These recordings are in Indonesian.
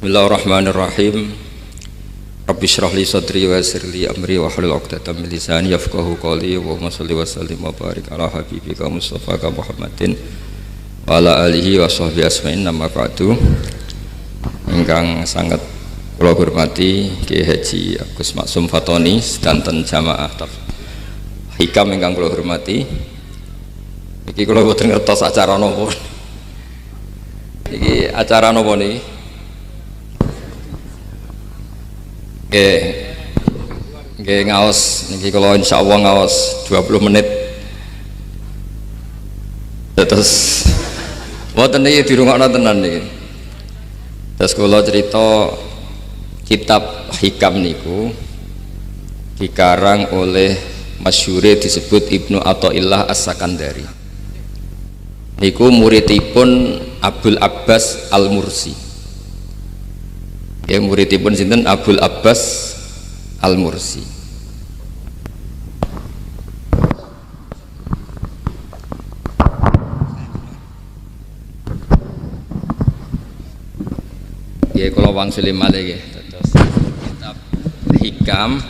Bismillahirrahmanirrahim. Rabbi shrah li sadri wa yassir li amri wa hlul 'uqdatam min lisani yafqahu qawli. Allahumma shalli wa sallim wa barik ala habibika Mustafa Muhammadin wa ala alihi wa sahbihi asma'in. Nama ba'du. Ingkang sangat kula hormati Kiai Haji Agus Maksum Fatoni sedanten jamaah hikam ingkang kula hormati. Iki kula boten ngertos acara napa. Iki acara napa niki? Nggih ngaos niki kula insyaallah ngaos 20 menit. Terus mboten niki dirungokno tenan niki. Terus kula cerita kitab hikam niku dikarang oleh masyhure disebut Ibnu Athaillah As-Sakandari. Niku muridipun Abul Abbas Al-Mursi. Ya, muridipun sinten Abul Abbas Al-Mursi. Ya kula wangsuli malih nggih terus kitab hikam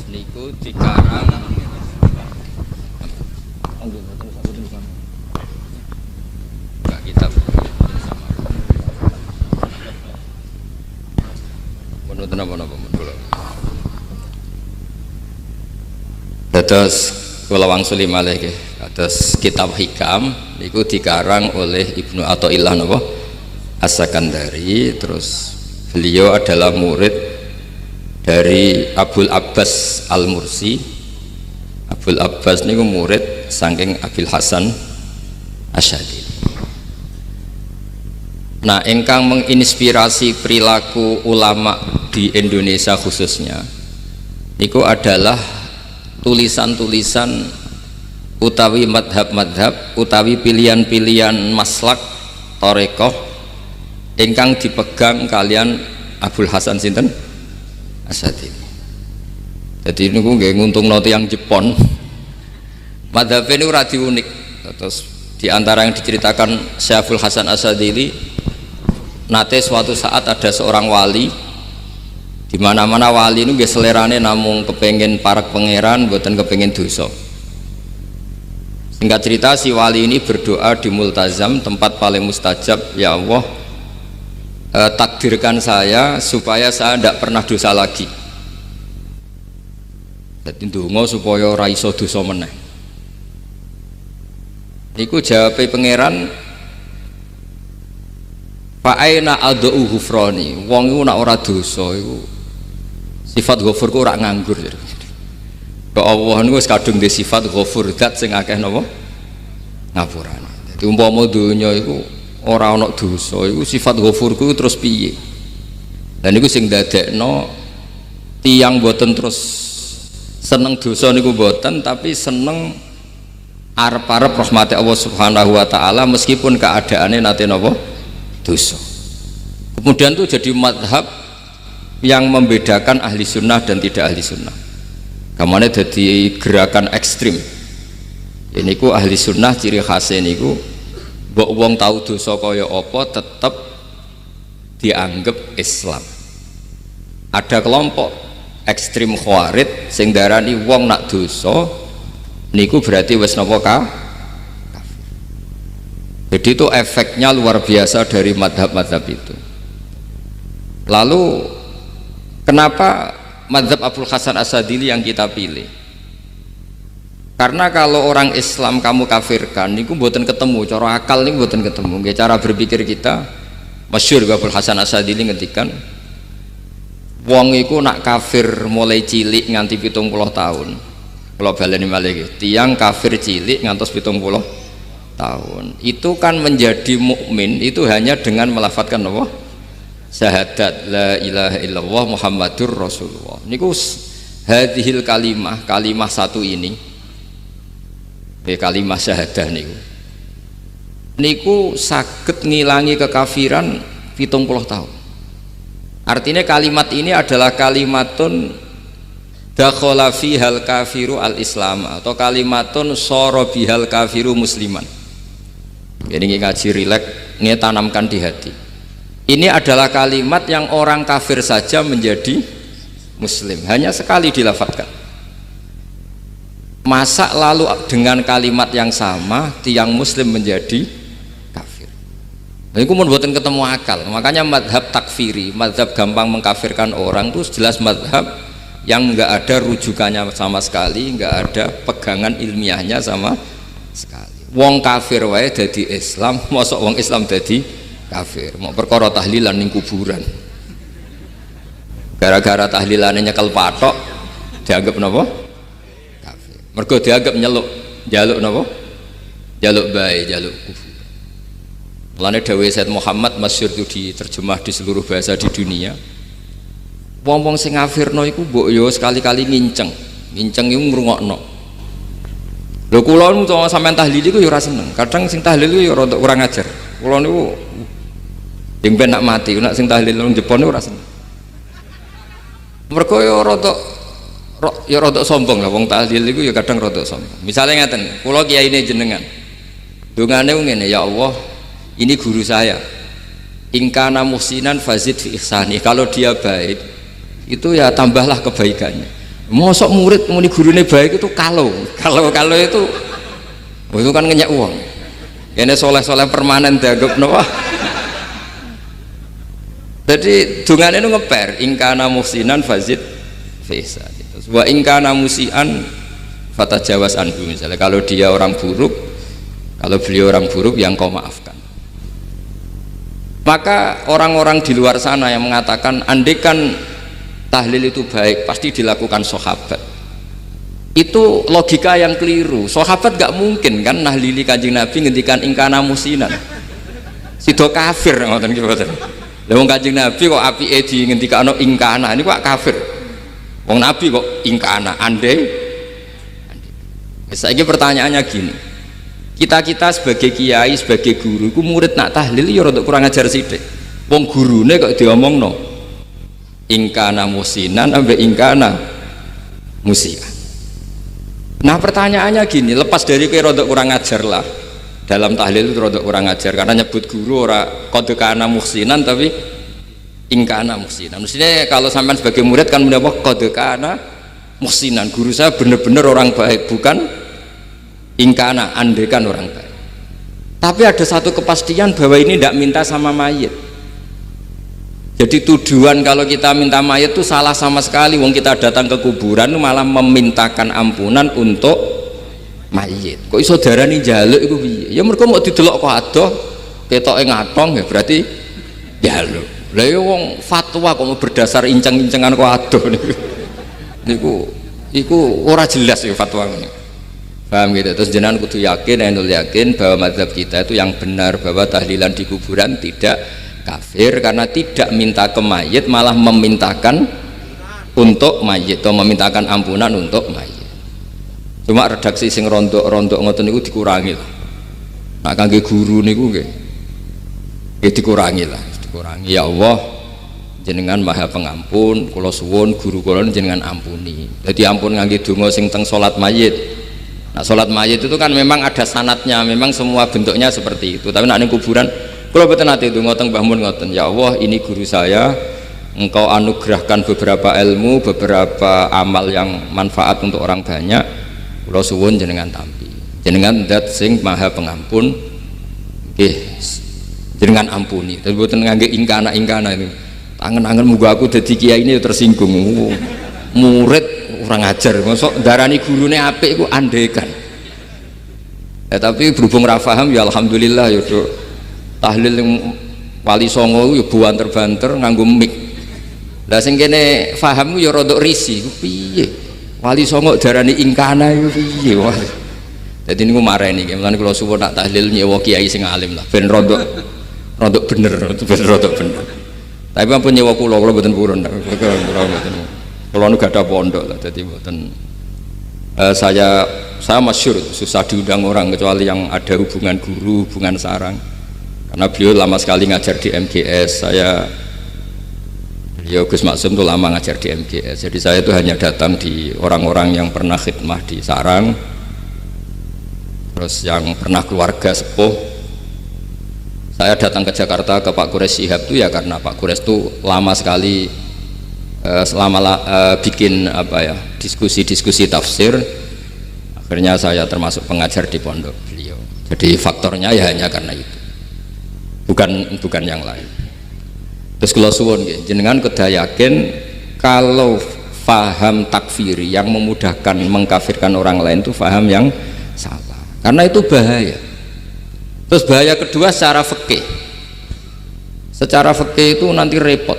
niku dikarang kitab napa-napa kula. Dados kula wangsuli malih nggih. Dados kitab hikam niku dikarang oleh Ibnu Athaillah napa As-Sakandari. Terus beliau adalah murid dari Abul Abbas Al-Mursi. Abul Abbas niku murid saking Abil Hasan Asy'ari. Nah, ingkang menginspirasi perilaku ulama di Indonesia khususnya itu adalah tulisan-tulisan utawi madhab-madhab utawi pilihan-pilihan maslak torekoh ingkang dipegang kalian Abul Hasan sinten Asy'ari. Jadi niku nggih nguntungno tiyang Jepon. Madhab ini ora unik. Terus di antara yang diceritakan Syekh Abul Hasan Asy'ari, nate suatu saat ada seorang wali, di mana-mana wali itu nggih selerane namung kepengen parak pangeran, mboten kepengen dosa. Singkat cerita, si wali ini berdoa di multazam, tempat paling mustajab, ya Allah, takdirkan saya supaya saya tidak pernah dosa lagi. Jadi ndonga supaya ora iso dosa meneh. Niku jawabe pangeran, fa aina ad'u ghufrani. Wong iku nek ora dosa iku sifat ghafur ku ora nganggur. Kok Allah niku wis kadung di sifat ghafur, zat sing akeh napa ngapurane. Dadi umpama donya iku ora ana dosa iku sifat ghafur ku terus piye? Lah niku sing dadekno tiyang boten terus seneng dosa niku boten, tapi seneng arep-arep rahmati Allah Subhanahu wa taala meskipun keadaane nate napa dosa. Kemudian itu jadi madhab yang membedakan ahli sunnah dan tidak ahli sunnah. Kamane jadi gerakan ekstrim. Ini ku ahli sunnah ciri khasnya niku mbok wong tahu dosa kaya apa tetap dianggap Islam. Ada kelompok ekstrim khawarij sing darani wong nak dosa niku berarti wis napa kafir. Jadi itu efeknya luar biasa dari madhab-madhab itu. Lalu kenapa madhab Abul Hasan Asy'ari yang kita pilih? Karena kalau orang Islam kamu kafirkan niku mboten ketemu, cara akal niku mboten ketemu. Nggih, cara berpikir kita masyhur Abul Hasan Asy'ari ngendikan wong iku nak kafir mulai cilik nganti 70 tahun. Kalau baleni malih tiyang kafir cilik ngantos 70 tahun itu kan menjadi mukmin itu hanya dengan melafadzkan apa? Syahadat la ilaha illallah Muhammadur Rasulullah. Niku hadhil kalimah satu ini. Kalimah syahadah niku saged ngilangi kekafiran 70 tahun. Artinya kalimat ini adalah kalimatun dakhala fihal kafiru al-islam atau kalimatun sara bihal kafiru musliman. Jadi ngaji rileks, ini tanamkan di hati. Ini adalah kalimat yang orang kafir saja menjadi muslim, hanya sekali dilafadzkan. Masa lalu dengan kalimat yang sama tiang muslim menjadi kafir? Ini pun buatan ketemu akal. Makanya madhab takfiri, madhab gampang mengkafirkan orang itu jelas madhab yang enggak ada rujukannya sama sekali, enggak ada pegangan ilmiahnya sama sekali. Wong kafir wae dadi Islam, mosok wong Islam dadi kafir. Mau perkara tahlilan ning kuburan, gara-gara tahlilannya nyekel patok dianggap napa? Kafir. Mergo dianggap jaluk napa? Jaluk bae, jaluk kufur. Mulane dawuh Said Muhammad masyhur itu diterjemah di seluruh bahasa di dunia. Wong-wong sing ngafirno iku mbok yo sekali-kali nginceng iku ngrungokno. Lho kula nu sampean tahlil iku yo ora seneng. Kadang sing tahlil iku yo rada kurang ajar. Kula niku yang ben nak mati, nak sing tahlil nang Jepun ora seneng. Mergo yo rada sombong lah wong tahlil iku yo kadang rada sombong. Misale ngaten, kula kiyaine jenengan. Dongane ngene, ya Allah, ini guru saya. In kana muhsinan fazid fi ihsani. Kalau dia baik, itu ya tambahlah kebaikannya. Mosok murid muni gurune baik itu kalau itu kan ngenyek uang. Ini soleh-soleh permanen dianggap napa? Jadi dungane itu ngeper, ingkana muhsinan fazid fisa. Wa ingkana musian fatajawas anhu. Misalnya kalau dia orang buruk, kalau beliau orang buruk yang kau maafkan. Maka orang-orang di luar sana yang mengatakan andekan tahlil itu baik pasti dilakukan sahabat, itu logika yang keliru. Sahabat gak mungkin kan nahlili Kanjeng Nabi ngendikan ingkana musinan, sido kafir ngoten iki mboten. Lah wong Kanjeng Nabi kok apike di ngendikano ingkana, ini kok kafir. Wong Nabi kok ingkana, andai. Saiki pertanyaannya gini, kita sebagai kiai, sebagai guru, ku murid nak tahlil ya rada kurang ajar sithik. Wong gurune kok diomongno ingkana musinan sampai ingkana musia. Nah pertanyaannya gini, lepas dari kira rodok kurang ajar lah dalam tahlil itu rodok kurang ajar karena nyebut guru ora kode kana musinan tapi ingkana musinan. Maksudnya kalau sampean sebagai murid kan mendapat kode kana musinan, guru saya benar-benar orang baik, bukan ingkana andekan orang baik. Tapi ada satu kepastian bahwa ini tidak minta sama mayit. Jadi tujuan kalau kita minta mayat itu salah sama sekali. Wong kita datang ke kuburan malah memintakan ampunan untuk mayit. Kok iso darani njaluk iku piye? Ya mergo mau didelok kok adoh ketoke ngatong ya berarti njaluk. Lah ya wong fatwa kok mau berdasar inceng-incengan kok adoh niku. Iku ora jelas ya fatwa ngene. Paham gitu. Terus jenengan kudu yakin, yakin bahwa mazhab kita itu yang benar, bahwa tahlilan di kuburan tidak kafir karena tidak minta ke mayit, malah memintakan untuk mayit atau memintakan ampunan untuk mayit. Cuma redaksi sing rontok ngoten niku dikurangi lah. Nah kangge guru niku nggih dikurangi lah, dikurangi. Ya Allah, jenengan Maha Pengampun, kula suwun guru kula jenengan ampuni. Jadi ampun ngangge donga sing teng salat mayit. Nah salat mayit itu kan memang ada sanatnya, memang semua bentuknya seperti itu. Tapi nek ning kuburan kalau betul nanti itu ngotong Mbah Mun ngoten, ya Allah ini guru saya, engkau anugerahkan beberapa ilmu, beberapa amal yang manfaat untuk orang banyak. Kula suwun jenengan tampi, jenengan dat sing Maha Pengampun, jenengan ampuni. Tapi betul ngangge ingkana itu, angen-angen muga aku dadi kiai ini tersinggung. Murid orang ajar, masuk darani gurune apik iku andekan. Ya tapi berhubung ra paham ya alhamdulillah ya Dok. Tahlil yang Wali Songo ya banter-banter nganggo mic. Lah sing kene paham ya rodok risi. Piye? Wali Songo darani ingkana iku piye? Wah. Dadi niku mareni iki. Mulane kula suwun nak tahlil nyewa kiai sing alim lah ben rodok bener, ben rodok bener. Tapi ampun nyewa kula mboten purun. Kula nu gak ada pondok lah dadi mboten saya masyhur susah diundang orang kecuali yang ada hubungan guru, hubungan sarang. Karena beliau lama sekali ngajar di MGS, beliau Gus Maksum itu lama ngajar di MGS, jadi saya itu hanya datang di orang-orang yang pernah khidmah di sarang, terus yang pernah keluarga sepuh, Saya datang ke Jakarta ke Pak Quraisy Shihab itu ya karena Pak Quraisy itu lama sekali bikin apa ya diskusi-diskusi tafsir. Akhirnya saya termasuk pengajar di pondok beliau. Jadi faktornya ya hanya karena itu, bukan yang lain. Terus kalau suwun jenengan kedah yakin kalau faham takfiri yang memudahkan mengkafirkan orang lain itu faham yang salah, karena itu bahaya. Terus bahaya kedua secara fikih. Secara fikih itu nanti repot.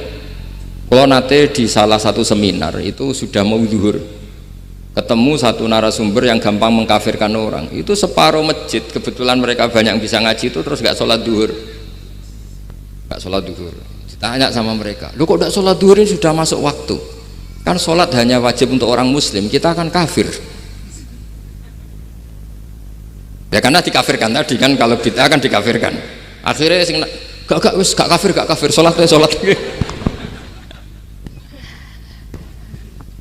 Kalau nanti di salah satu seminar itu sudah mau zuhur, ketemu satu narasumber yang gampang mengkafirkan orang, itu separuh masjid kebetulan mereka banyak yang bisa ngaji itu terus nggak sholat zuhur, nggak sholat zuhur. Ditanya sama mereka, lu kok nggak sholat zuhur, ini sudah masuk waktu, kan sholat hanya wajib untuk orang muslim, kita akan kafir. Ya karena dikafirkan tadi kan, kalau bid'ah kan dikafirkan. Akhirnya sing gak kafir, sholat.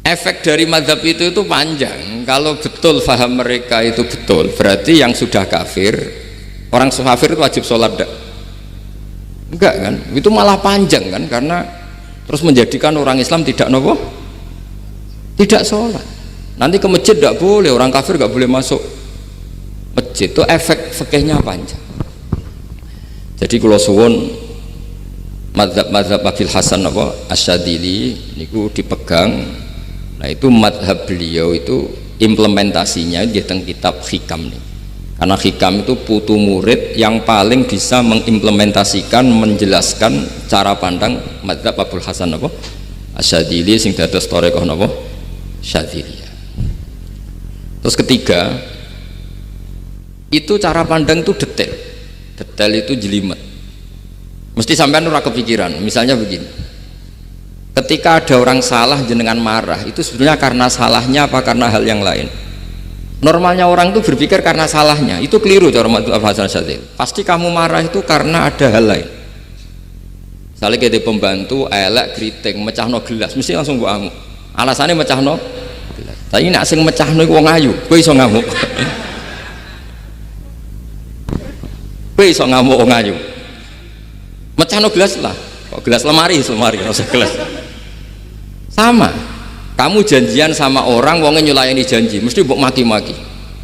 Efek dari mazhab itu panjang. Kalau betul faham mereka itu betul, berarti yang sudah kafir, orang kafir itu wajib sholat enggak kan? Itu malah panjang kan, karena terus menjadikan orang Islam tidak tidak sholat. Nanti ke masjid tidak boleh, orang kafir nggak boleh masuk masjid. Itu efek fikihnya panjang. Jadi kalau suwun mazhab Abil Hasan Asyadzili niku dipegang. Nah itu madhab beliau itu implementasinya di kitab Hikam nih, karena Hikam itu putu murid yang paling bisa mengimplementasikan, menjelaskan cara pandang madhab Abul Hasan Asyadzili sing dados thariqah Syadziliyah. Terus ketiga itu cara pandang itu detail itu jelimet, mesti sampean ora kepikiran. Misalnya begini, ketika ada orang salah jenengan marah, itu sebenarnya karena salahnya apa karena hal yang lain? Normalnya orang itu berpikir karena salahnya, itu keliru cara Abul Hasan Asyadzili. Pasti kamu marah itu karena ada hal lain. Misalnya kayak pembantu elek kriting mecahno gelas, mesti langsung gua ngamuk. Alasannya mecahno gelas. Tapi nak sing mecahno iku wong ayu, kowe iso ngamuk. Kowe iso ngamuk wong ayu. Mecahno gelas lah. Kok gelas lemari, ora usah gelas. Sama, kamu janjian sama orang, wongnya nyulayani janji, mesti mbok maki-maki.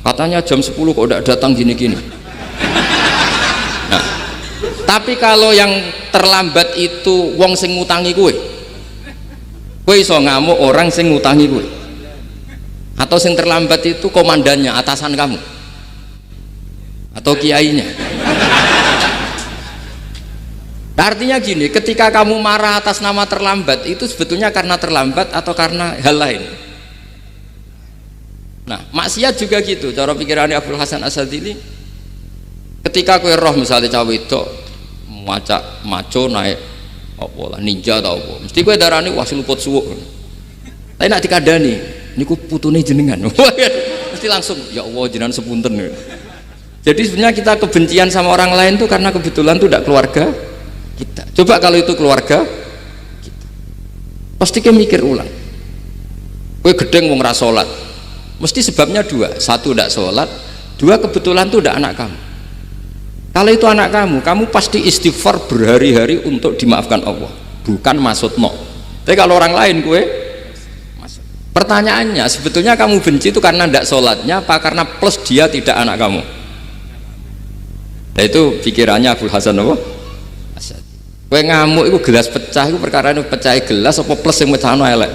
Katanya jam 10 kok udah datang gini-gini. Nah, tapi kalau yang terlambat itu wong sing ngutangi kowe iso ngamuk orang sing ngutangi kowe, atau sing terlambat itu komandannya, atasan kamu, atau kiainya. Artinya gini, ketika kamu marah atas nama terlambat, itu sebetulnya karena terlambat atau karena hal lain. Nah, maksiat juga gitu, cara pikirannya Abul Hasan Asyadzili. Ketika kowe roh misalnya cawe itu maco naik apa lah, ninja atau apa, mesti kowe darani wah seluput suwuk. Tapi nak dikandani, niku putune jenengan. Mesti langsung, ya Allah jenengan sepunten. Jadi sebenarnya kita kebencian sama orang lain itu karena kebetulan itu tidak keluarga kita. Coba kalau itu keluarga kita, pasti kita mikir ulang. Kowe gedeng wong ra salat, mesti sebabnya dua, satu tidak sholat, dua kebetulan itu tidak anak kamu. Kalau itu anak kamu pasti istighfar berhari-hari untuk dimaafkan Allah, bukan maksud no. Tapi kalau orang lain kue maksud. Pertanyaannya sebetulnya kamu benci itu karena tidak sholatnya apa karena plus dia tidak anak kamu? Nah itu pikirannya Abul Hasan kowe ngamuk itu gelas pecah itu perkara itu pecah gelas apa plus yang mecahno elek.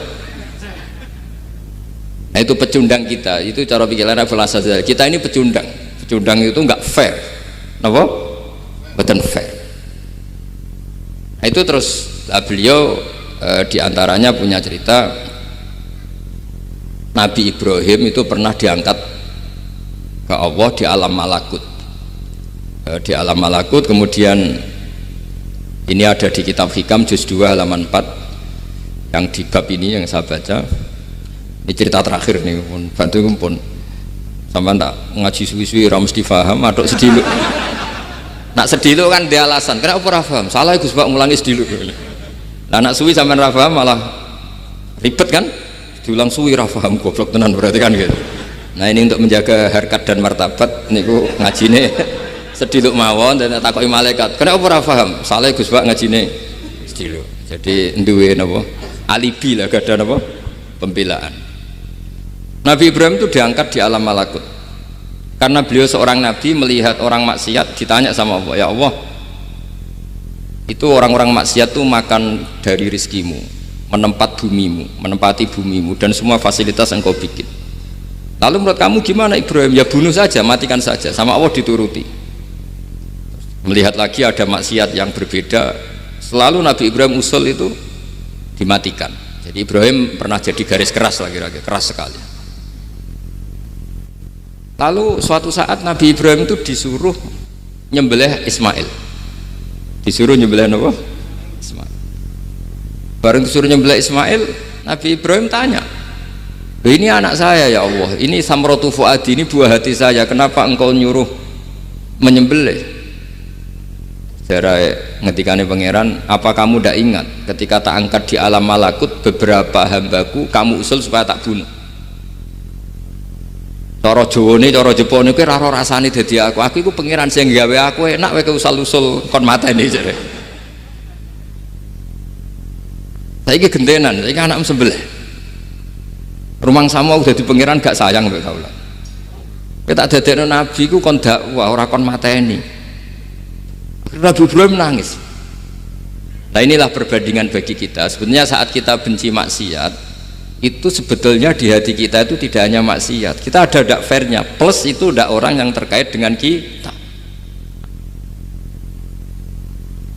Nah itu pecundang kita, itu cara pikiran Abul Hasan. Kita ini pecundang itu enggak fair, apa? Betul fair. Nah itu terus beliau diantaranya punya cerita Nabi Ibrahim itu pernah diangkat ke Allah di alam malakut. Di alam malakut kemudian ini ada di kitab Hikam juz 2 halaman 4 yang di bab ini yang saya baca. Ini cerita terakhir nih pun bantu pun sama tak ngaji suwi-suwi ra mesti paham aduk sediluk. Nak sediluk kan dia alasan kenapa ora paham, salah Gus Pak ngulangi sediluk. Lah nak suwi sampean ra paham malah ribet kan, diulang suwi ra paham goblok tenan berarti kan gitu. Nah ini untuk menjaga harkat dan martabat niku ngajine sediluk mawon dan takoki malaikat. Kenapa ora paham? Saleh Gus Bak ngajine sediluk. Jadi duwe napa? Alibi lah, gak ada napa? Pembelaan. Nabi Ibrahim itu diangkat di alam malakut. Karena beliau seorang nabi melihat orang maksiat, ditanya sama Allah, ya Allah, itu orang-orang maksiat tuh makan dari rizkimu, menempati bumimu dan semua fasilitas yang kau bikin. Lalu menurut kamu gimana Ibrahim? Ya bunuh saja, matikan saja. Sama Allah dituruti. Melihat lagi ada maksiat yang berbeda, selalu Nabi Ibrahim usul itu dimatikan. Jadi Ibrahim pernah jadi garis keras lagi, keras sekali. Lalu suatu saat Nabi Ibrahim itu disuruh nyembelih Ismail. Disuruh nyembelih apa? Ismail. Bareng disuruh nyembelih Ismail, Nabi Ibrahim tanya, ini anak saya ya Allah, ini samratu fuadi, ini buah hati saya, kenapa engkau nyuruh menyembelih? Secara ngetikane pangeran, apa kamu tidak ingat ketika tak angkat di alam malakut beberapa hambaku kamu usul supaya tak bunuh? Cara Jawane, cara Jepone kuwi ora rasane dadi aku iku pangeran sing gawe aku enak wae usul-usul kon mateni jare. Saiki gentenan, saiki anak sebelah. Rumang sama dadi pangeran gak sayang mbek kaula. Kowe tak dadekno nabi ku kon dakwah ora kon mateni. Nabi Ibrahim nangis. Nah inilah perbandingan bagi kita. Sebenarnya saat kita benci maksiat, itu sebetulnya di hati kita itu tidak hanya maksiat, kita ada dak fairnya, plus itu dak orang yang terkait dengan kita.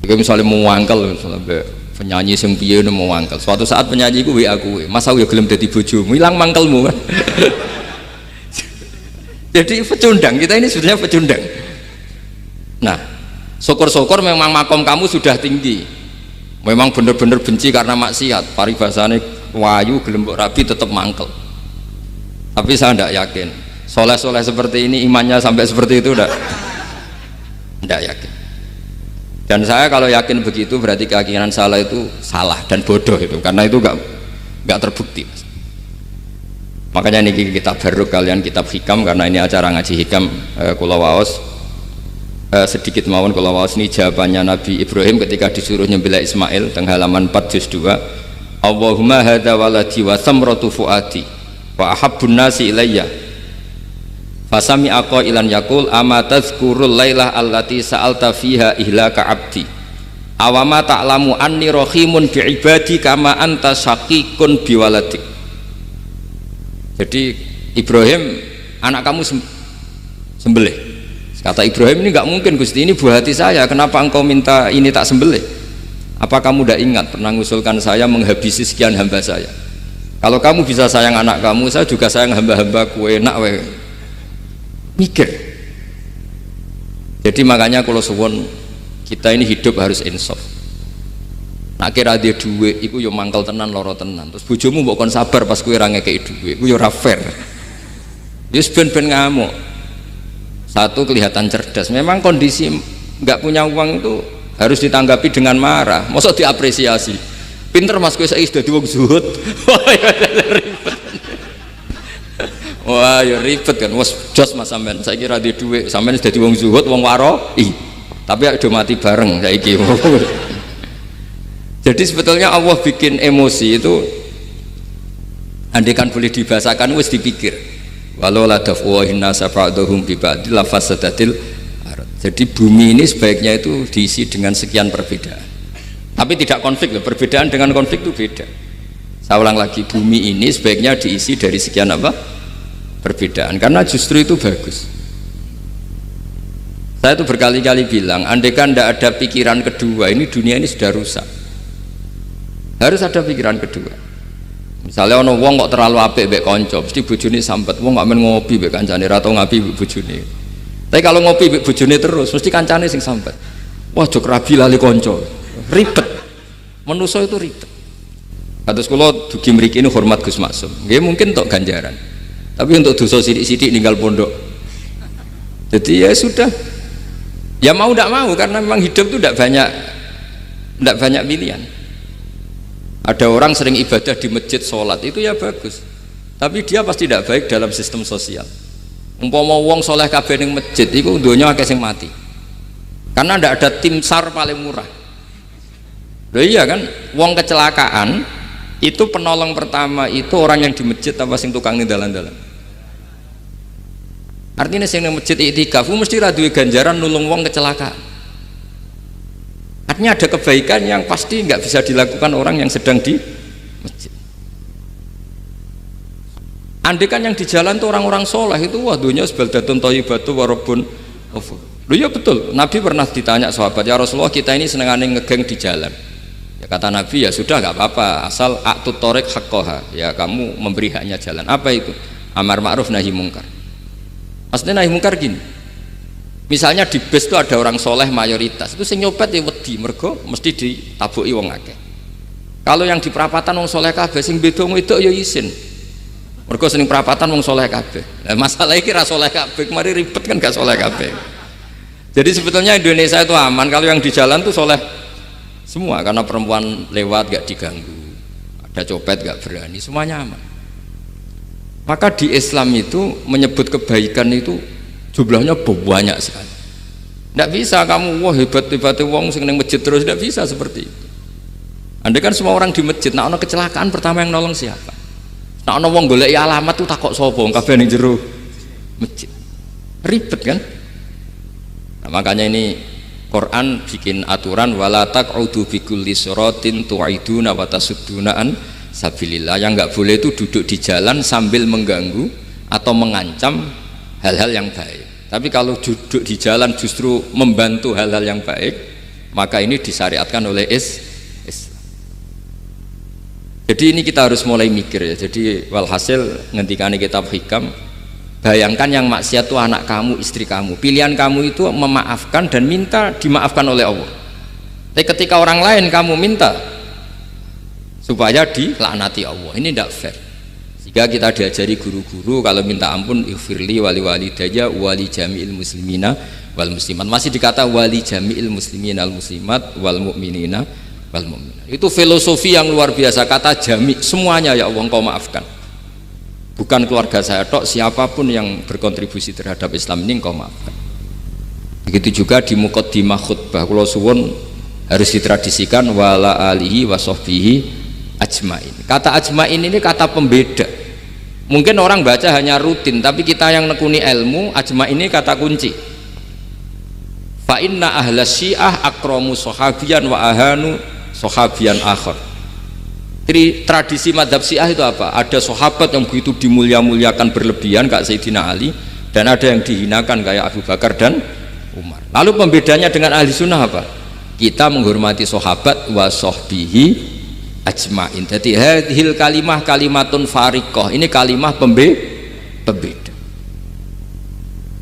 Jika misalnya mau wangkel, misalnya penyanyi sing piye mau wangkel, suatu saat penyanyi ku WA kuwe, masa ya gelem dadi bojomu, ilang mangkelmu kan. Jadi pecundang, kita ini sebetulnya pecundang. Nah, syukur-syukur memang makom kamu sudah tinggi, memang benar-benar benci karena maksiat, paribasane wayu gelembok rabi tetap mangkel. Tapi saya tidak yakin soleh-soleh seperti ini imannya sampai seperti itu, tidak yakin. Dan saya kalau yakin begitu berarti keyakinan salah itu salah dan bodoh itu, karena itu nggak terbukti. Makanya ini kitab baru kalian, kitab hikam, karena ini acara ngaji hikam. Kula waos sedikit mawon kula waos ini jawabannya Nabi Ibrahim ketika disuruh nyembelih Ismail teng halaman 4 juz 2. Allahumma hadza waladi wa samratu fuadi wa ahabbun nasi ilayya fasami aqailan yaqul ama tazkurul lailah allati sa'alta fiha ihlaka abdi awama ta'lamu anni rahimun bi ibadi kama anta syaqiqun bi waladik. Jadi Ibrahim, anak kamu sembelih. Kata Ibrahim, ini nggak mungkin Gusti, ini buah hati saya, kenapa engkau minta ini tak sembelih? Apa kamu tidak ingat pernah mengusulkan saya menghabisi sekian hamba saya? Kalau kamu bisa sayang anak kamu, saya juga sayang hamba-hambaku, enak we. Mikir. Jadi makanya kalau suwon kita ini hidup harus insaf. Nak kira dia duit, iku yo mangkel tenan, loro tenan. Terus bojomu mbok kon sabar pas kowe ora ngekeki duit, iku yo ora fair. Wis ben-ben ngamuk. Satu kelihatan cerdas. Memang kondisi nggak punya uang itu harus ditanggapi dengan marah, masa diapresiasi. Pinter mas, kowe saiki sudah wong zuhud. Wah ya ribet kan, wes jos mas sampean, saiki ra di dhuwit, sampean sudah wong zuhud, wong waroi. Tapi udah mati bareng saiki. Jadi sebetulnya Allah bikin emosi itu, andaikan boleh dibahasakan wes dipikir. Walau la dafwahin nasa ba'dhum bi ba'd la fasadatil. Jadi bumi ini sebaiknya itu diisi dengan sekian perbedaan, tapi tidak konflik. Perbedaan dengan konflik itu beda. Saya ulang lagi, bumi ini sebaiknya diisi dari sekian apa? Perbedaan, karena justru itu bagus. Saya itu berkali-kali bilang, andaikan tidak ada pikiran kedua, ini dunia ini sudah rusak. Harus ada pikiran kedua. Misalnya ono wong kok terlalu apik mbek kanca, mesti bojone sambat, wong gak men ngopi mbek kancane, ra tau ngapi mbek bojone. Tapi kalau ngopi mbek bojone terus, mesti kancane sing sambat. Wah, jok rabi lali kanca. Ribet. Manusa itu ribet. Kados kula dugi mriki ini hormat Gus Maksum. Nggih mungkin tok ganjaran. Tapi untuk dosa sidik-sidik ninggal pondok. Jadi ya sudah. Ya mau tidak mau, karena memang hidup itu tidak banyak pilihan. Ada orang sering ibadah di masjid, sholat itu ya bagus, tapi dia pasti tidak baik dalam sistem sosial. Umpama wong soleh kabeh ning masjid iku donya akeh sing mati. Karena tidak ada tim SAR paling murah. Loh iya kan, wong kecelakaan itu penolong pertama itu orang yang di masjid apa sing tukang ning dalan-dalan. Artinya sing ning masjid iktikaf mesti ra duwe ganjaran nulung wong kecelakaan. Artinya ada kebaikan yang pasti nggak bisa dilakukan orang yang sedang di masjid. Andai kan yang di jalan tuh orang-orang soleh itu wah dunya sebaldatun thayyibatu warabun ghafur. Loh ya betul, Nabi pernah ditanya sahabat, ya Rasulullah kita ini senengane ngegeng di jalan. Ya kata Nabi, ya sudah nggak apa-apa, asal a'tut thoriq haqqaha, ya kamu memberi haknya jalan. Apa itu? Amar ma'ruf nahi mungkar. Maksudnya nahi mungkar gini, misalnya di bus itu ada orang soleh mayoritas, itu sing nyopet ya wedi, mergo mesti ditabuki wong akeh. Kalau yang di perapatan wong soleh kabeh, sing beda itu ya isin, mergo sing perapatan wong soleh kabeh. Nah, masalahnya kira soleh kabeh, kemarin ribet kan gak soleh kabeh. Jadi sebetulnya Indonesia itu aman kalau yang di jalan tuh soleh semua, karena perempuan lewat gak diganggu, ada copet gak berani, semuanya aman. Maka di Islam itu menyebut kebaikan itu jumlahnya banyak sekali. Tidak bisa kamu wah hebat-hebat wong sing nang masjid terus, tidak bisa seperti itu. Andai kan semua orang di masjid, nah ono kecelakaan pertama yang nolong siapa? Nah ono wong golek alamat tuh takok sapa, kabeh ning jero masjid. Ribet kan? Nah, makanya ini Quran bikin aturan wala taq'udu bikulli siratin tu'iduna wa tasudduna an sabilillah. Yang nggak boleh itu duduk di jalan sambil mengganggu atau mengancam hal-hal yang baik. Tapi kalau duduk di jalan justru membantu hal-hal yang baik, maka ini disyariatkan oleh Islam. Jadi ini kita harus mulai mikir ya. Jadi walhasil ngendikane kitab Hikam, bayangkan yang maksiat itu anak kamu, istri kamu. Pilihan kamu itu memaafkan dan minta dimaafkan oleh Allah. Tapi ketika orang lain kamu minta supaya dilaknati Allah, ini tidak fair. Jika kita diajari guru-guru kalau minta ampun ighfirli wali walidayya wali jami'il muslimina wal muslimat, masih dikata wali jami'il muslimina al muslimat wal mu'minina wal mu'minat. Itu filosofi yang luar biasa, kata jami' semuanya ya Allah engkau maafkan. Bukan keluarga saya tok, siapapun yang berkontribusi terhadap Islam ini engkau maafkan. Begitu juga di muqaddimah khutbah kula suwun harus ditradisikan wala alihi wa sahbihi ajmain. Kata ajmain ini kata pembeda. Mungkin orang baca hanya rutin, tapi kita yang nekuni ilmu, ajmain ini kata kunci. Fa inna ahla syiah akramu sahabiyan wa ahanu sahabiyan akhar. Tradisi madhab Syiah itu apa? Ada sahabat yang begitu dimulia-muliakan berlebihan kayak Sayyidina Ali, dan ada yang dihinakan kayak Abu Bakar dan Umar. Lalu pembedanya dengan ahli sunnah apa? Kita menghormati sahabat wa sahbihi ajmain. Jadi hadhil kalimah kalimatun fariqah, ini kalimah pembeda.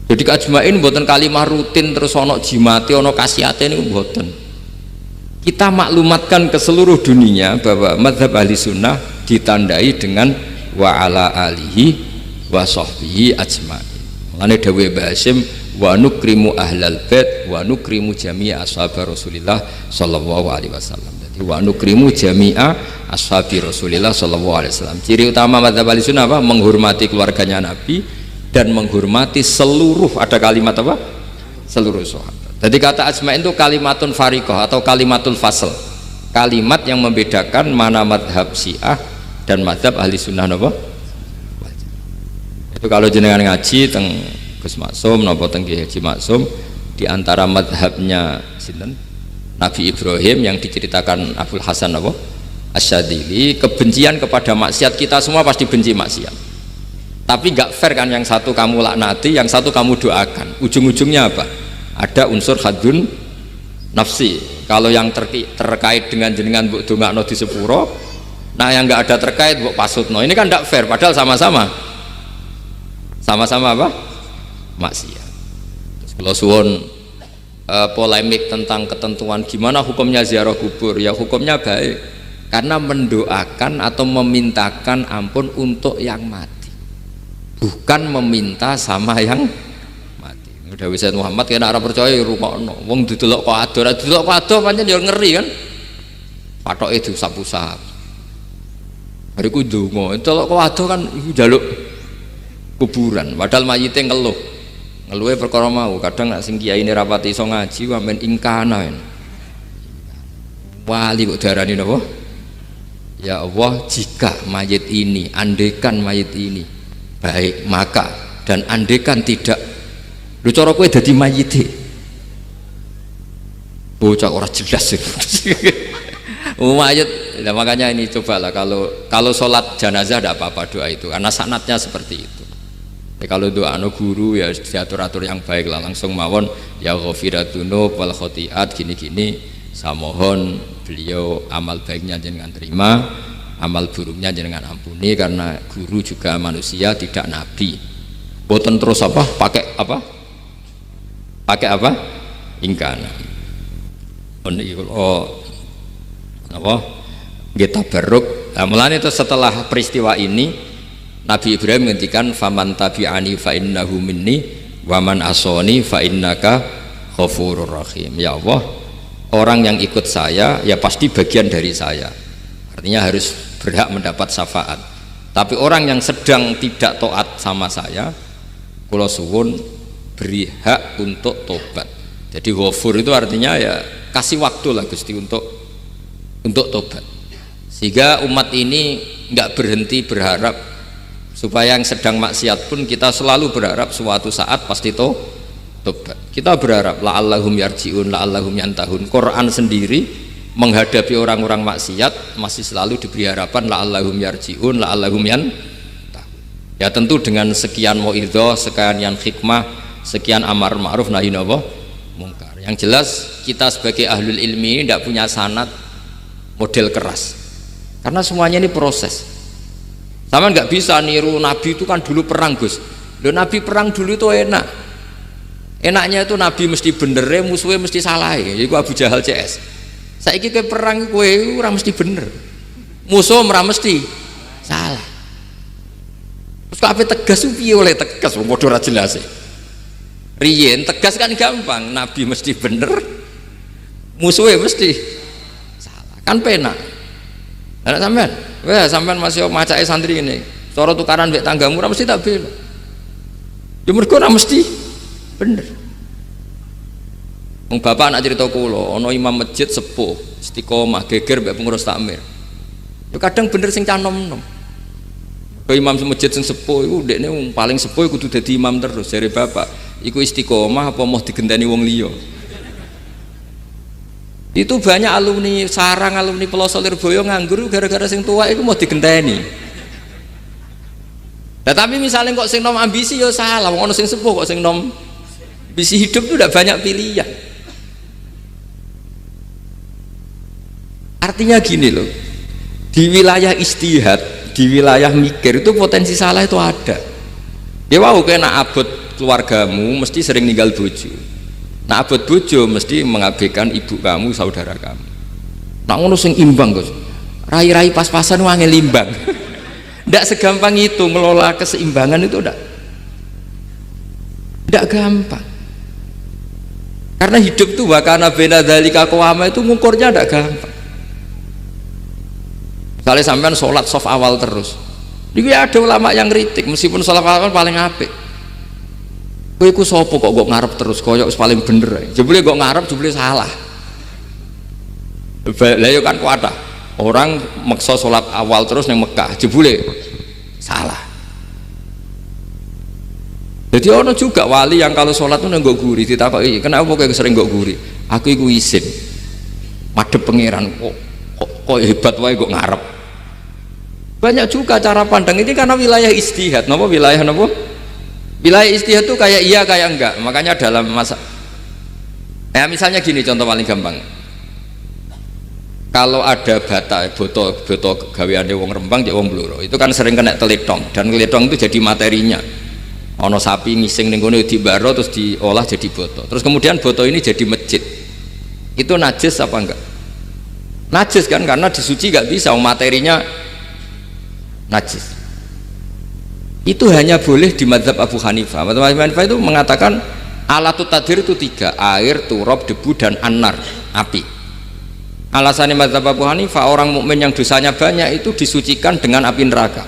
Jadi ajmain buatan kalimah rutin terus ono jimati ono kasiate ini buatan. Kita maklumatkan ke seluruh dunia bahwa mazhab ahli sunnah ditandai dengan wa ala alihi wa sahbihi ajma'in. Mengenai dawuh Basim wa nukrimu ahlal bait wa nukrimu jami'a ashabi Rasulillah sallallahu alaihi wasallam. Jadi wa nukrimu jami'a ashabi Rasulillah sallallahu alaihi wasallam. Ciri utama mazhab ahli sunnah apa? Menghormati keluarganya Nabi dan menghormati seluruh, ada kalimat apa? Seluruh sahabat. Jadi kata ajma'in itu kalimatun fariqah atau kalimatul fasl, kalimat yang membedakan mana madhab Syiah dan madhab ahli sunnah apa? Itu kalau jenengan ngaji teng Gus Maksum napa teng Ki Haji Maksum, di antara madhabnya sinten Nabi Ibrahim yang diceritakan Abdul Hasan apa? Asyadili, kebencian kepada maksiat, kita semua pasti benci maksiat. Tapi nggak fair kan, yang satu kamu laknati, yang satu kamu doakan. Ujung-ujungnya apa? Ada unsur hadun nafsi. Kalau yang terkait dengan jenengan mbok dongakno di sepuro, nah yang nggak ada terkait mbok pasutno, ini kan tidak fair, padahal sama-sama apa? Maksiat. Terus kalau suwun polemik tentang ketentuan gimana hukumnya ziarah kubur, ya hukumnya baik karena mendoakan atau memintakan ampun untuk yang mati, bukan meminta sama yang udah bisa Muhammad kena arah percaya rukokno wong didelok kok ado pancen ya ngeri kan, patok itu usap-usap bariku ndonga delok kok ado kan njaluk kuburan padahal mayite ngeluh ngeluhe perkara mau. Kadang nek sing kiai ini rapati iso ngaji wamen ingkana wali kok darani napa? Ya Allah, jika mayit ini, andekan mayit ini baik, maka dan andekan tidak, lu cara kowe dadi mayite bocah ora jelas mayit. Nah, makanya ini cobalah kalau sholat jenazah tidak apa-apa doa itu karena sanatnya seperti itu. Ya, kalau doa guru ya diatur-atur yang baik lah, langsung mawon ya ghafiratunu wal khotiat gini-gini, saya mohon beliau amal baiknya jenengan terima, amal buruknya jenengan ampuni, karena guru juga manusia tidak nabi. Boten terus pakai apa ingkana kita beruk. Nah, mulanya itu setelah peristiwa ini Nabi Ibrahim menghentikan faman tabi'ani fa innahu minni waman asoni fa innaka ghafurur rahim. Ya Allah, orang yang ikut saya ya pasti bagian dari saya, artinya harus berhak mendapat syafaat. Tapi orang yang sedang tidak taat sama saya, kula suwun beri hak untuk tobat. Jadi ghafur itu artinya ya kasih waktu lah Gusti untuk tobat, sehingga umat ini nggak berhenti berharap supaya yang sedang maksiat pun kita selalu berharap suatu saat pasti tobat. Kita berharap la'allahum yarji'un, la'allahum yantahun. Quran sendiri menghadapi orang-orang maksiat masih selalu diberi harapan la'allahum yarji'un, la'allahum yantahun. Ya tentu dengan sekian mauidhah, sekian hikmah, sekian amar ma'ruf nahi mungkar. Yang jelas kita sebagai ahlul ilmi ini tidak punya sanad model keras, karena semuanya ini proses. Sama nggak bisa niru Nabi itu kan dulu perang Gus. Loh, Nabi perang dulu itu enaknya itu Nabi mesti bener, musuhnya mesti salah. Jadi Abu Jahal CS. Saiki ke perang kowe ora mesti bener, musuh ora mesti salah. Terus kabeh tegas piye oleh tegas wong padha ora jelas. Riyen tegas kan gampang, Nabi mesti bener, musuhnya mesti salah. Kan penak. Anak sampean, wah sampean masih macake santri ini, cara tukaran mbek tanggamu ora mesti tak bela. Ya mergo ora mesti bener. Wong bapak anak cerita kula, ana imam masjid sepuh, istiqomah geger mbek pengurus takmir. Ya kadang bener sing canom-nom. Kaya imam masjid sing sepuh iku ndekne paling sepuh kudu dadi imam terus jare bapak. Iku istiqomah apa mau digenteni wong liya? Itu banyak alumni sarang, alumni Pelosok Lirboyo nganggur gara-gara sing tua itu mau digenteni. Nah, tapi misalnya kok sing nom ambisi ya salah, wong ono sing sepuh kok sing nom ambisi hidup itu udah banyak pilihan. Artinya gini loh, di wilayah istihad, di wilayah mikir itu potensi salah itu ada. Ya wow, kena abot keluargamu mesti sering ninggal bojo. Nah abot bojo mesti mengabaikan ibu kamu, saudara kamu. Nah ngono sing imbang Gus, rai-rai pas-pasan wangi limbang. Ndak segampang itu ngelola keseimbangan itu ndak gampang. Karena hidup itu wakana bena dzalika qawama itu ngukurnya ndak gampang. Misalnya sampean sholat soft awal terus, ini ada ulama yang kritik meskipun sholat awal paling apik. Kowe iku sapa kok ngarep terus koyok paling bener. Jebule kok ngarep jebule salah. Lah yo kan kuatah. Orang maksa sholat awal terus nang Mekah, jebule salah. Jadi ono juga wali yang kalau sholat tuh nggak guri, ditakoki, kenapa kowe sering nggak guri? Aku iku isin. Madhep pangeran kok hebat wae kok ngarep. Banyak juga cara pandang ini karena wilayah istihad. Napa wilayah napa? Wilayah istihad itu kayak iya kayak enggak. Makanya dalam masa misalnya gini contoh paling gampang. Kalau ada boto gaweane wong Rembang ya wong Blora, itu kan sering kena teletong, dan teletong itu jadi materinya. Ono sapi ngising ning kono dibaro terus diolah jadi boto. Terus kemudian boto ini jadi masjid. Itu najis apa enggak? Najis kan, karena disuci nggak bisa, materinya najis. Itu hanya boleh di mazhab Abu Hanifah. Abu Hanifah itu mengatakan alatut tadhir itu 3, air, turab, debu, dan anar, api. Alasannya mazhab Abu Hanifah, orang mukmin yang dosanya banyak itu disucikan dengan api neraka.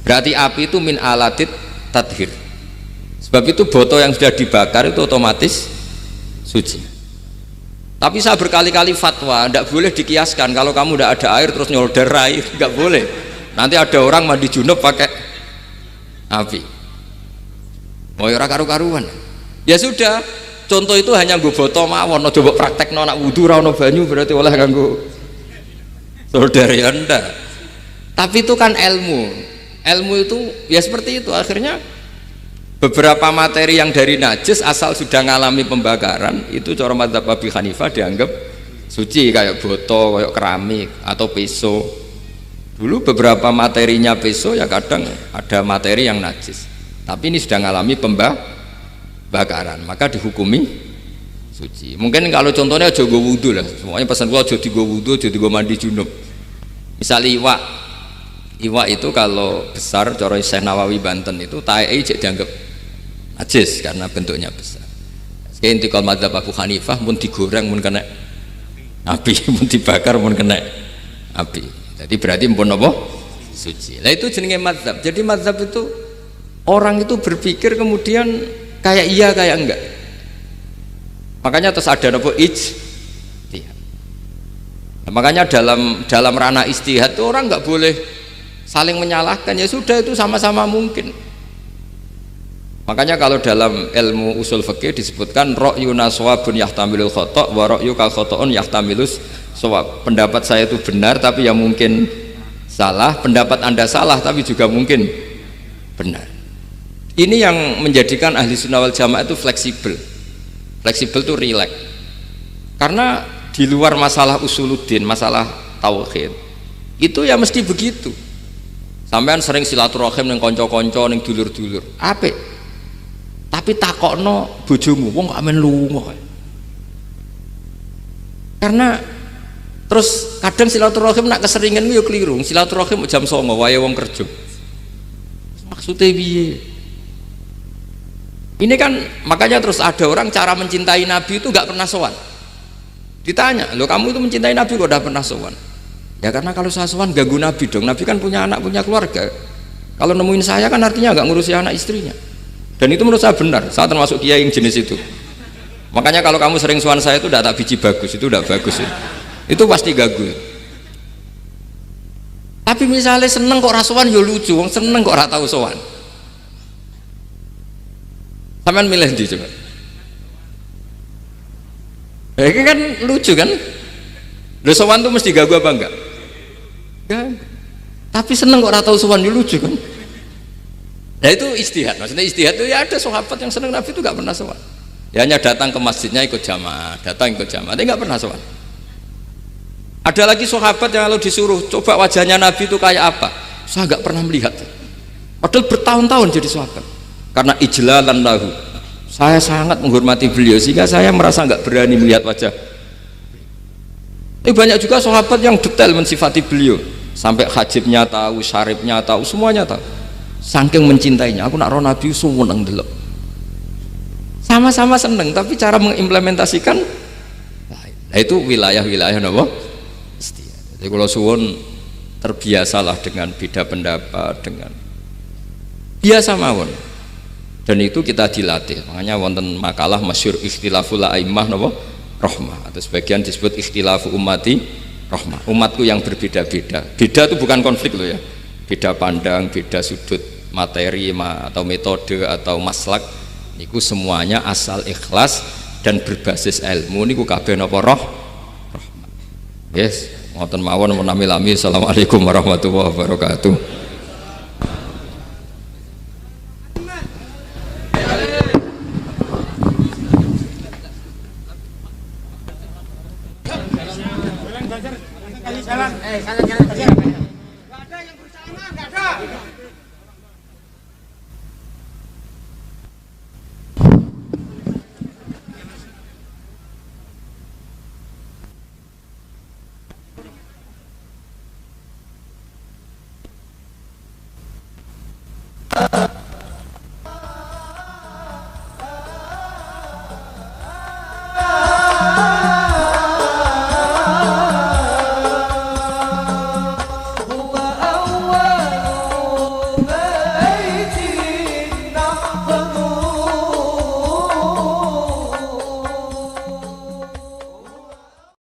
Berarti api itu min alatit tadhir, Sebab itu boto yang sudah dibakar itu otomatis suci. Tapi saya berkali-kali fatwa, tidak boleh dikiaskan kalau kamu tidak ada air terus nyolder air, nggak boleh. Nanti ada orang mandi junub pakai api. Mau ora karu-karuan. Ya sudah, contoh itu hanya nggo boto mawon, aja mbok praktekno nak wudu ra ono banyu berarti oleh nganggo solder ya ndak. Tapi itu kan ilmu. Ilmu itu ya seperti itu. Akhirnya beberapa materi yang dari najis asal sudah ngalami pembakaran itu cara madzhab Abi Hanifah dianggap suci, kayak boto, kayak keramik atau peso. Dulu beberapa materinya peso ya kadang ada materi yang najis. Tapi ini sudah ngalami pembakaran, maka dihukumi suci. Mungkin kalau contohnya aja go wudu lah, semuanya pesan gua aja digo wudu, aja digo mandi junub. Misalnya iwak itu kalau besar, cara Syekh Nawawi Banten itu tae cek dianggap najis karena bentuknya besar. Sekian intikal madzhab Abu Hanifah, mun digoreng mun kena api, mun dibakar mun kena api. Jadi berarti pun apa? Suci. Nah itu jenenge madzhab. Jadi madzhab itu orang itu berpikir kemudian kayak iya kayak enggak. Makanya terus ada apa ijtihad. Nah, makanya dalam ranah ijtihad itu orang nggak boleh saling menyalahkan, ya sudah itu sama-sama mungkin. Makanya kalau dalam ilmu usul fikih disebutkan ra'yuna shawabun yahtamilul khata' wa ra'yuka khata'un yahtamilus shawab. Pendapat saya itu benar tapi ya mungkin salah, pendapat Anda salah tapi juga mungkin benar. Ini yang menjadikan ahli sunnah wal jamaah itu fleksibel. Fleksibel itu rileks. Karena di luar masalah usuluddin, masalah tauhid, itu ya mesti begitu. Sampean sering silaturahim ning kanca-kanca ning dulur-dulur. Apik. Tapi takokno bojomu, wong kok amen lunga. Karena terus kadang silaturahim nak keseringan yo keliru. Silaturahim jam 09.00 wae wong kerja. Maksudnya piye? Ini kan makanya terus ada orang cara mencintai Nabi itu nggak pernah sowan. Ditanya, loh kamu itu mencintai Nabi kok udah pernah sowan? Ya karena kalau saya sowan ganggu Nabi dong. Nabi kan punya anak, punya keluarga. Kalau nemuin saya kan artinya nggak ngurusi anak istrinya. Dan itu menurut saya benar. Saya termasuk kiai yang jenis itu. Makanya kalau kamu sering sowan saya itu udah tak biji bagus, itu udah bagus ya. Itu pasti ganggu. Tapi misalnya seneng kok rasuan ya lucu, wong seneng kok ora tahu sowan. Sampean milih ndi coba? Ini kan lucu kan? Lho sowan tuh mesti ganggu apa enggak? Enggak. Tapi seneng kok ora tau sowan ya lucu kan? Nah itu ijtihad. Maksudnya ijtihad itu ya ada sahabat yang seneng Nabi itu enggak pernah sowan. Ya hanya datang ke masjidnya ikut jamaah, datang ikut jamaah, tapi enggak pernah sowan. Ada lagi sahabat yang kalau disuruh coba wajahnya Nabi itu kayak apa? Saya enggak pernah melihat. Padahal bertahun-tahun jadi sahabat. Karena ijlalan lahu, saya sangat menghormati beliau sehingga saya merasa nggak berani melihat wajah. Tapi banyak juga sahabat yang detail mensifati beliau, sampai hajibnya tahu, syaribnya tahu, semuanya tahu. Saking mencintainya, aku nak roh Nabi seneng delok. Sama-sama seneng, tapi cara mengimplementasikan, nah itu wilayah-wilayah napa? Jadi kalau suwun terbiasalah dengan beda pendapat, dengan biasa mawon. Dan itu kita dilatih. Makanya wonten makalah masyhur ikhtilaful a'immah napa rahmah, atau sebagian disebut ikhtilafu ummati rahmah. Umatku yang berbeda-beda. Beda itu bukan konflik loh ya. Beda pandang, beda sudut materi atau metode atau maslak. Niku semuanya asal ikhlas dan berbasis ilmu niku kabeh napa rahmah. Yes, ngoten mawon menami-lami. Assalamualaikum warahmatullahi wabarakatuh. Jalan, jalan.